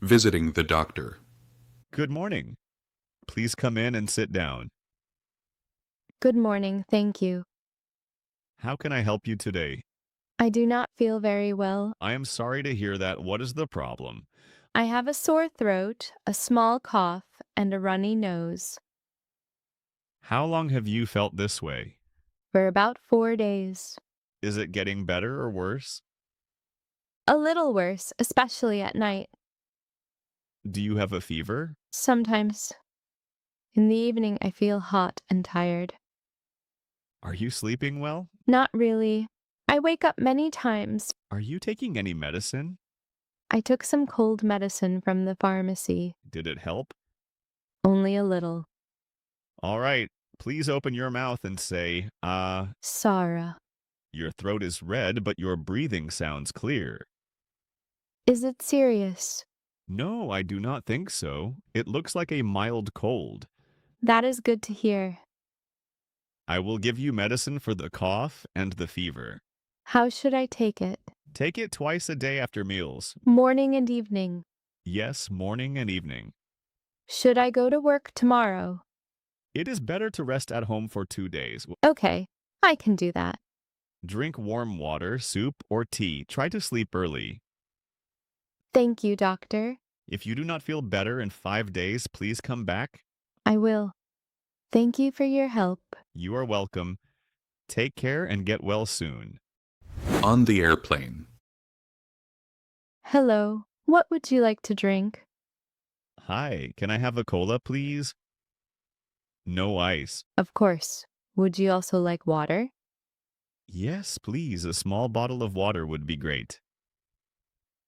Visiting the doctor. Good morning. Please come in and sit down. Good morning, thank you. How can I help you today? I do not feel very well. I am sorry to hear that. What is the problem? I have a sore throat, a small cough, and a runny nose. How long have you felt this way? For about 4 days. Is it getting better or worse? A little worse, especially at night. Do you have a fever? Sometimes. In the evening, I feel hot and tired. Are you sleeping well? Not really. I wake up many times. Are you taking any medicine? I took some cold medicine from the pharmacy. Did it help? Only a little. All right. Please open your mouth and say, Sarah. your throat is red, but your breathing sounds clear. Is it serious? No, I do not think so. It looks like a mild cold. That is good to hear. I will give you medicine for the cough and the fever. How should I take it? Take it twice a day after meals. Morning and evening. Yes, morning and evening. Should I go to work tomorrow? It is better to rest at home for 2 days. Okay, I can do that. Drink warm water, soup, or tea. Try to sleep early. Thank you, doctor. If you do not feel better in 5 days, please come back. I will. Thank you for your help. You are welcome. Take care and get well soon. On the airplane. Hello, what would you like to drink? Hi, can I have a cola, please? No ice. Of course. Would you also like water? Yes, please. A small bottle of water would be great.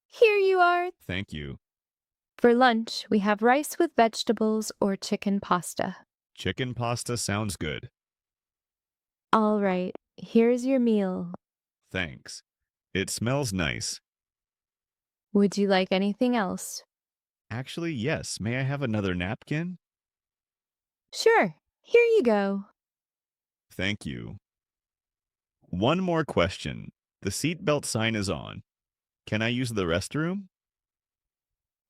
Here you are. Thank you. For lunch, we have rice with vegetables or chicken pasta. Chicken pasta sounds good. All right, here's your meal. Thanks. It smells nice. Would you like anything else? Actually, yes. May I have another napkin? Sure, here you go. Thank you. One more question. The seatbelt sign is on. Can I use the restroom?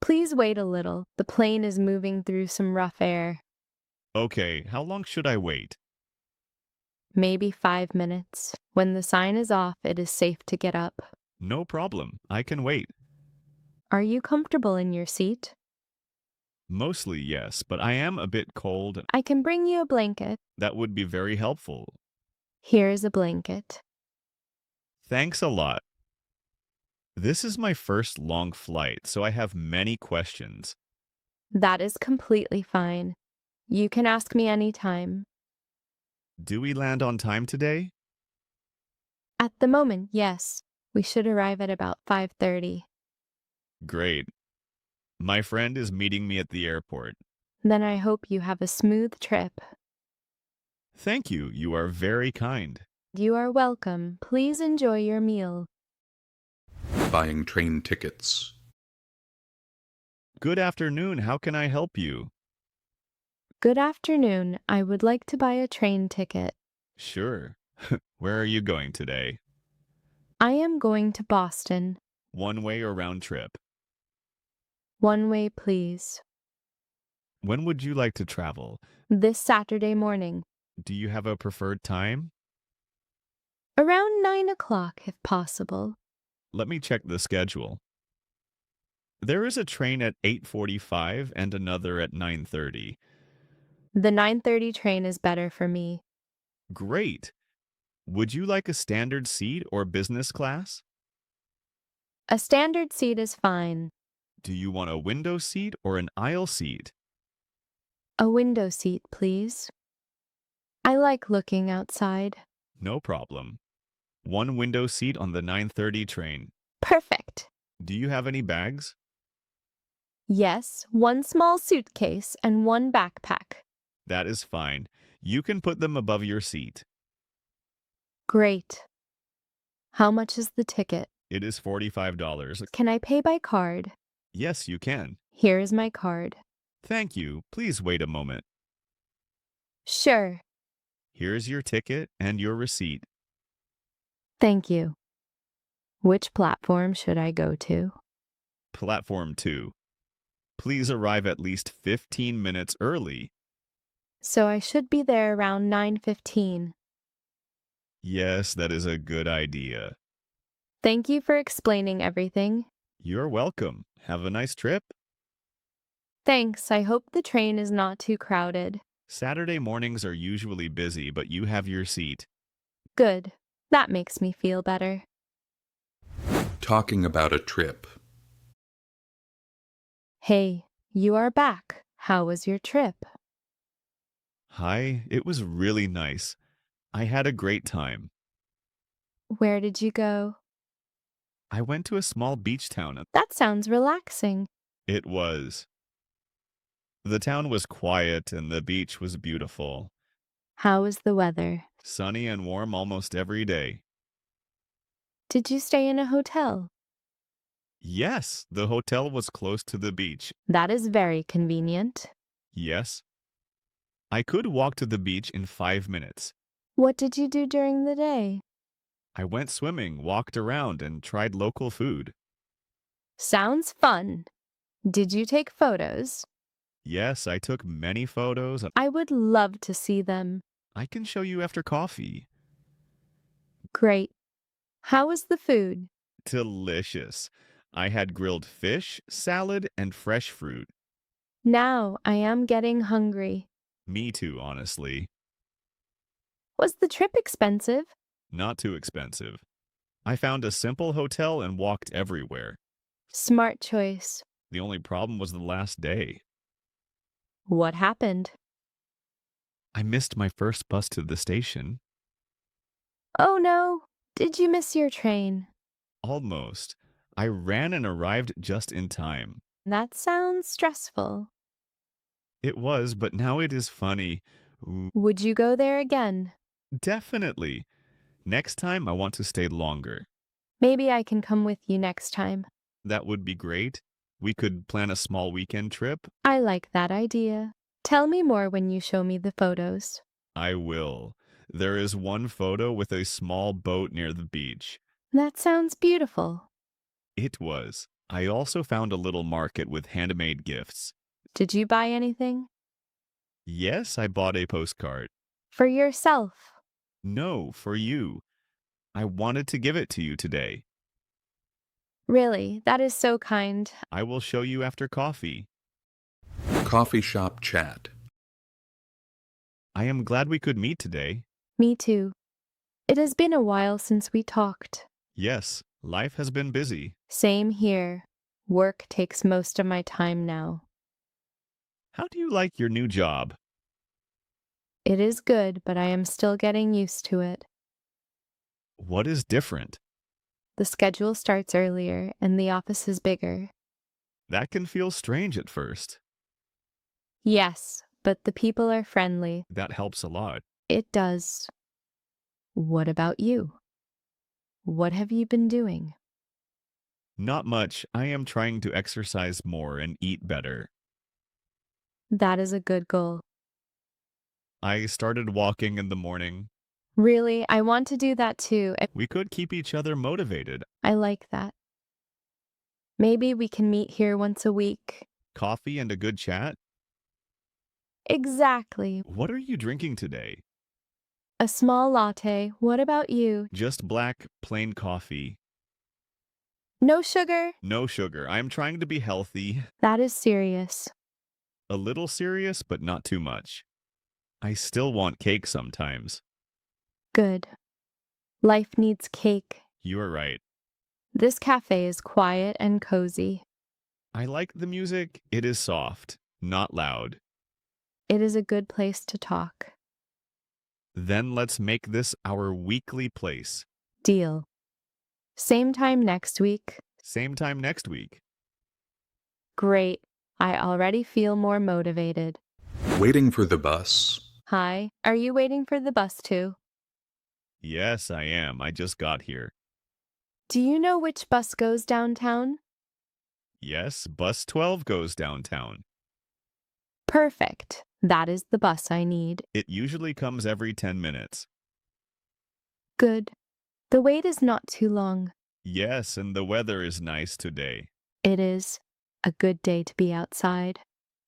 Please wait a little. The plane is moving through some rough air. Okay, how long should I wait? Maybe 5 minutes. When the sign is off, it is safe to get up. No problem. I can wait. Are you comfortable in your seat? Mostly yes, but I am a bit cold. I can bring you a blanket. That would be very helpful. Here's a blanket. Thanks a lot. This is my first long flight, so I have many questions. That is completely fine. You can ask me anytime. Do we land on time today? At the moment, yes. We should arrive at about 5:30. Great. My friend is meeting me at the airport. Then I hope you have a smooth trip. Thank you. You are very kind. You are welcome. Please enjoy your meal. Buying train tickets. Good afternoon. How can I help you? Good afternoon. I would like to buy a train ticket. Sure. Where are you going today? I am going to Boston. One way or round trip? One way, please. When would you like to travel? This Saturday morning. Do you have a preferred time? Around 9 o'clock, if possible. Let me check the schedule. There is a train at 8:45 and another at 9:30. The 9:30 train is better for me. Great. Would you like a standard seat or business class? A standard seat is fine. Do you want a window seat or an aisle seat? A window seat, please. I like looking outside. No problem. One window seat on the 9:30 train. Perfect. Do you have any bags? Yes, one small suitcase and one backpack. That is fine. You can put them above your seat. Great. How much is the ticket? It is $45. Can I pay by card? Yes, you can. Here is my card. Thank you. Please wait a moment. Sure. Here's your ticket and your receipt. Thank you. Which platform should I go to? Platform 2. Please arrive at least 15 minutes early. So I should be there around 9:15. Yes, that is a good idea. Thank you for explaining everything. You're welcome. Have a nice trip. Thanks. I hope the train is not too crowded. Saturday mornings are usually busy, but you have your seat. Good. That makes me feel better. Talking about a trip. Hey, you are back. How was your trip? Hi, it was really nice. I had a great time. Where did you go? I went to a small beach town. That sounds relaxing. It was. The town was quiet and the beach was beautiful. How was the weather? Sunny and warm almost every day. Did you stay in a hotel? Yes, the hotel was close to the beach. That is very convenient. Yes. I could walk to the beach in 5 minutes. What did you do during the day? I went swimming, walked around, and tried local food. Sounds fun. Did you take photos? Yes, I took many photos. I would love to see them. I can show you after coffee. Great. How was the food? Delicious. I had grilled fish, salad, and fresh fruit. Now I am getting hungry. Me too, honestly. Was the trip expensive? Not too expensive. I found a simple hotel and walked everywhere. Smart choice. The only problem was the last day. What happened? I missed my first bus to the station. Oh no. Did you miss your train? Almost. I ran and arrived just in time. That sounds stressful. It was, but now it is funny. Ooh, Would you go there again? definitely. Next time, I want to stay longer. Maybe I can come with you next time. That would be great. We could plan a small weekend trip. I like that idea. Tell me more when you show me the photos. I will. There is one photo with a small boat near the beach. That sounds beautiful. It was. I also found a little market with handmade gifts. Did you buy anything? Yes, I bought a postcard. For yourself. No, for you. I wanted to give it to you today. Really, that is so kind. I will show you after coffee. Coffee shop chat. I am glad we could meet today. Me too. It has been a while since we talked. Yes, life has been busy. Same here. Work takes most of my time now. How do you like your new job? It is good, but I am still getting used to it. What is different? The schedule starts earlier and the office is bigger. That can feel strange at first. Yes, but the people are friendly. That helps a lot. It does. What about you? What have you been doing? Not much. I am trying to exercise more and eat better. That is a good goal. I started walking in the morning. Really, I want to do that too. We could keep each other motivated. I like that. Maybe we can meet here once a week. Coffee and a good chat? Exactly. What are you drinking today? A small latte. What about you? Just black, plain coffee. No sugar? No sugar. I am trying to be healthy. That is serious. A little serious, but not too much. I still want cake sometimes. Good. Life needs cake. You are right. This cafe is quiet and cozy. I like the music. It is soft, not loud. It is a good place to talk. Then let's make this our weekly place. Deal. Same time next week. Same time next week. Great. I already feel more motivated. Waiting for the bus. Hi, are you waiting for the bus too? Yes, I am. I just got here. Do you know which bus goes downtown? Yes, bus 12 goes downtown. Perfect. That is the bus I need. It usually comes every 10 minutes. Good. The wait is not too long. Yes, and the weather is nice today. It is. A good day to be outside.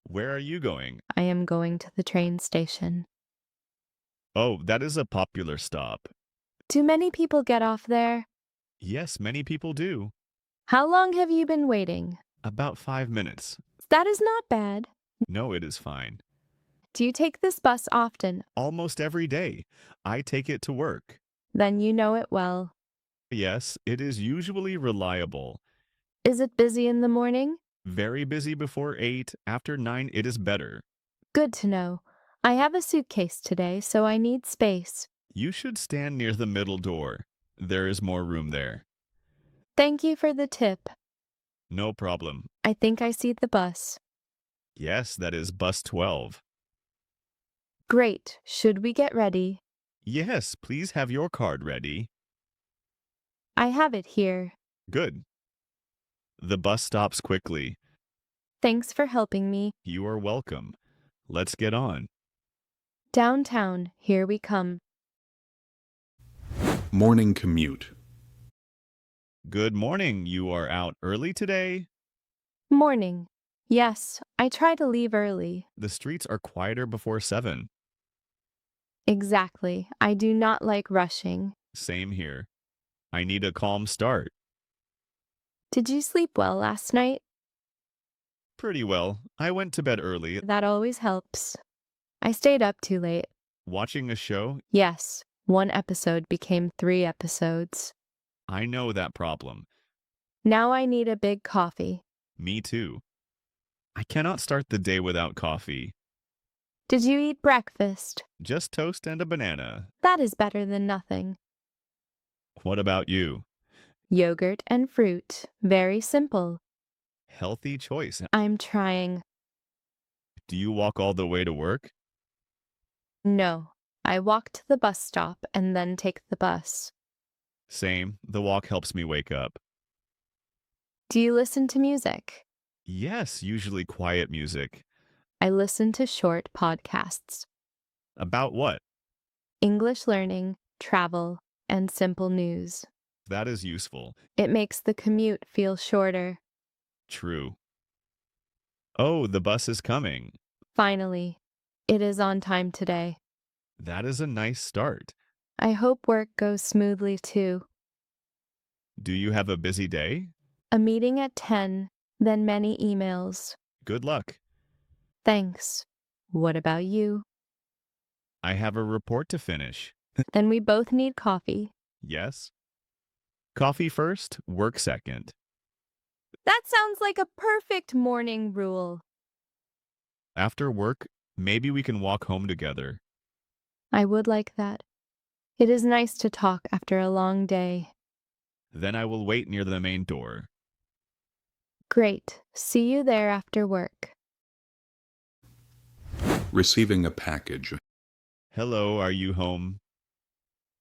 Where are you going? I am going to the train station. Oh, that is a popular stop. Do many people get off there? Yes, many people do. How long have you been waiting? About 5 minutes. That is not bad. No, it is fine. Do you take this bus often? Almost every day. I take it to work. Then you know it well. Yes, it is usually reliable. Is it busy in the morning? Very busy before 8. After 9, it is better. Good to know. I have a suitcase today, so I need space. You should stand near the middle door. There is more room there. Thank you for the tip. No problem. I think I see the bus. Yes, that is bus 12. Great. Should we get ready? Yes, please have your card ready. I have it here. Good. The bus stops quickly. Thanks for helping me. You are welcome. Let's get on. Downtown, here we come. Morning commute. Good morning. You are out early today? Morning. Yes, I try to leave early. The streets are quieter before 7. Exactly. I do not like rushing. Same here. I need a calm start. Did you sleep well last night? Pretty well. I went to bed early. That always helps. I stayed up too late. Watching a show? Yes, one episode became 3 episodes. I know that problem. Now I need a big coffee. Me too. I cannot start the day without coffee. Did you eat breakfast? Just toast and a banana. That is better than nothing. What about you? Yogurt and fruit. Very simple. Healthy choice. I'm trying. Do you walk all the way to work? No, I walk to the bus stop and then take the bus. Same. The walk helps me wake up. Do you listen to music? Yes, usually quiet music. I listen to short podcasts. About what? English learning, travel, and simple news. That is useful. It makes the commute feel shorter. True. Oh, the bus is coming. Finally, it is on time today. That is a nice start. I hope work goes smoothly too. Do you have a busy day? A meeting at 10, then many emails. Good luck. Thanks. What about you? I have a report to finish. Then we both need coffee. Yes? Coffee first, work second. That sounds like a perfect morning rule. After work, maybe we can walk home together. I would like that. It is nice to talk after a long day. Then I will wait near the main door. Great. See you there after work. Receiving a package. Hello, are you home?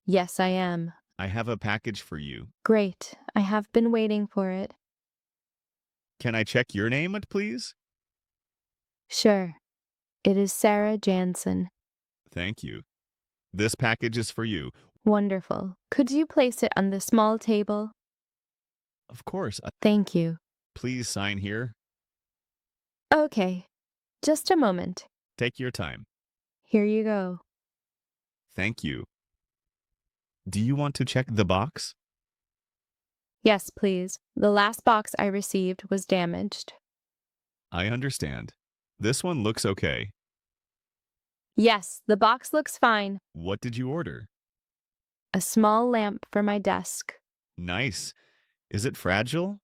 Yes, I am. I have a package for you. Great. I have been waiting for it. Can I check your name, please? Sure. It is Sarah Jansen. Thank you. This package is for you. Wonderful. Could you place it on the small table? Of course. Thank you. Please sign here. Okay. Just a moment. Take your time. Here you go. Thank you. Do you want to check the box? Yes, please. The last box I received was damaged. I understand. This one looks okay. Yes, the box looks fine. What did you order? A small lamp for my desk. Nice. Is it fragile?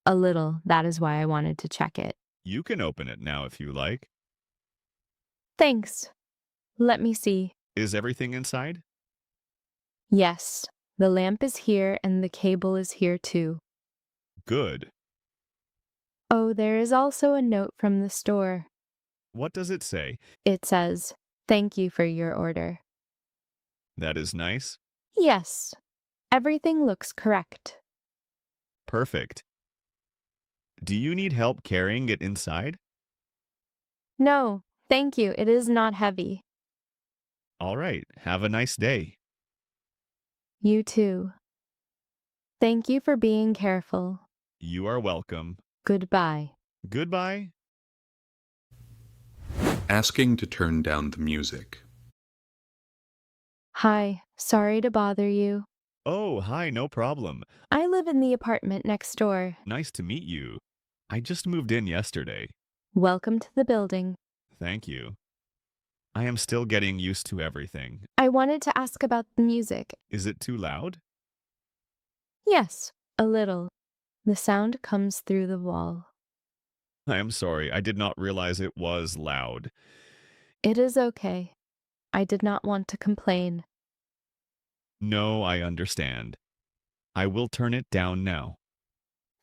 A little. That is why I wanted to check it. You can open it now if you like. Thanks. Let me see. Is everything inside? Yes, the lamp is here and the cable is here too. Good. Oh, there is also a note from the store. What does it say? It says, "Thank you for your order." That is nice. Yes, everything looks correct. Perfect. Do you need help carrying it inside? No, thank you. It is not heavy. All right. Have a nice day. You too. Thank you for being careful. You are welcome. Goodbye. Goodbye. Asking to turn down the music. Hi, sorry to bother you. Oh, hi, no problem. I live in the apartment next door. Nice to meet you. I just moved in yesterday. Welcome to the building. Thank you. I am still getting used to everything. I wanted to ask about the music. Is it too loud? Yes, a little. The sound comes through the wall. I am sorry, I did not realize it was loud. It is okay. I did not want to complain. No, I understand. I will turn it down now.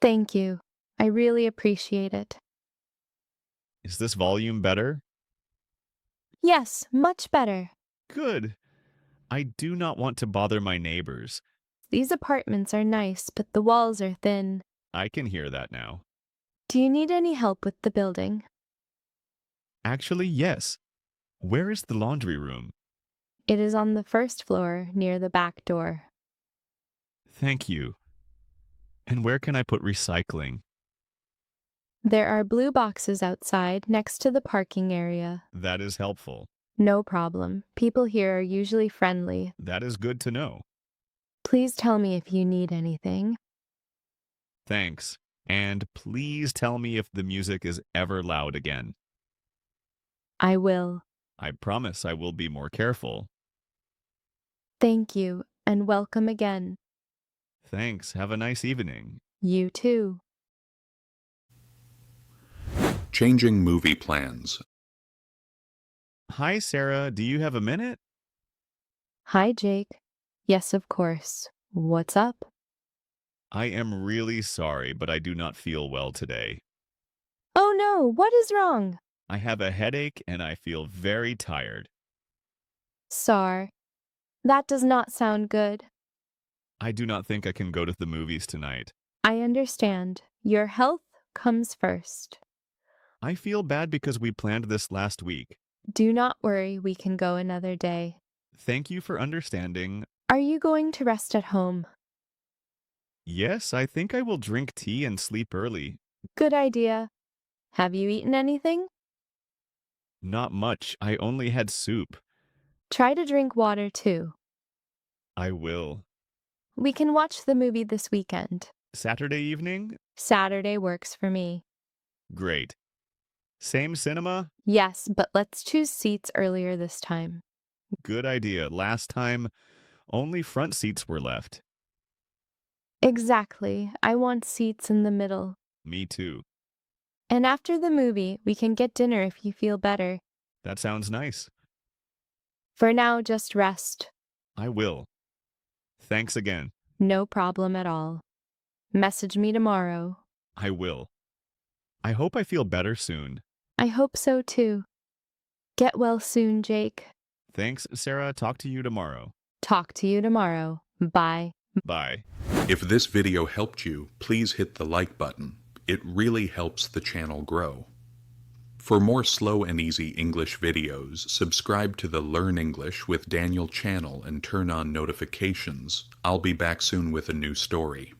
Thank you. I really appreciate it. Is this volume better? Yes, much better. Good. I do not want to bother my neighbors. These apartments are nice, but the walls are thin. I can hear that now. Do you need any help with the building? Actually, yes. Where is the laundry room? It is on the first floor near the back door. Thank you. And where can I put recycling? There are blue boxes outside next to the parking area. That is helpful. No problem. People here are usually friendly. That is good to know. Please tell me if you need anything. Thanks. And please tell me if the music is ever loud again. I will. I promise I will be more careful. Thank you, and welcome again. Thanks. Have a nice evening. You too. Changing movie plans. Hi, Sarah. Do you have a minute? Hi, Jake. Yes, of course. What's up? I am really sorry, but I do not feel well today. Oh no, what is wrong? I have a headache and I feel very tired. Sar, that does not sound good. I do not think I can go to the movies tonight. I understand. Your health comes first. I feel bad because we planned this last week. Do not worry, we can go another day. Thank you for understanding. Are you going to rest at home? Yes, I think I will drink tea and sleep early. Good idea. Have you eaten anything? Not much. I only had soup. Try to drink water too. I will. We can watch the movie this weekend. Saturday evening? Saturday works for me. Great. Same cinema? Yes, but let's choose seats earlier this time. Good idea. Last time, only front seats were left. Exactly. I want seats in the middle. Me too. And after the movie, we can get dinner if you feel better. That sounds nice. For now, just rest. I will. Thanks again. No problem at all. Message me tomorrow. I will. I hope I feel better soon. I hope so too. Get well soon, Jake. Thanks, Sarah. Talk to you tomorrow. Talk to you tomorrow. Bye. Bye. If this video helped you, please hit the like button. It really helps the channel grow. For more slow and easy English videos, subscribe to the Learn English with Daniel channel and turn on notifications. I'll be back soon with a new story.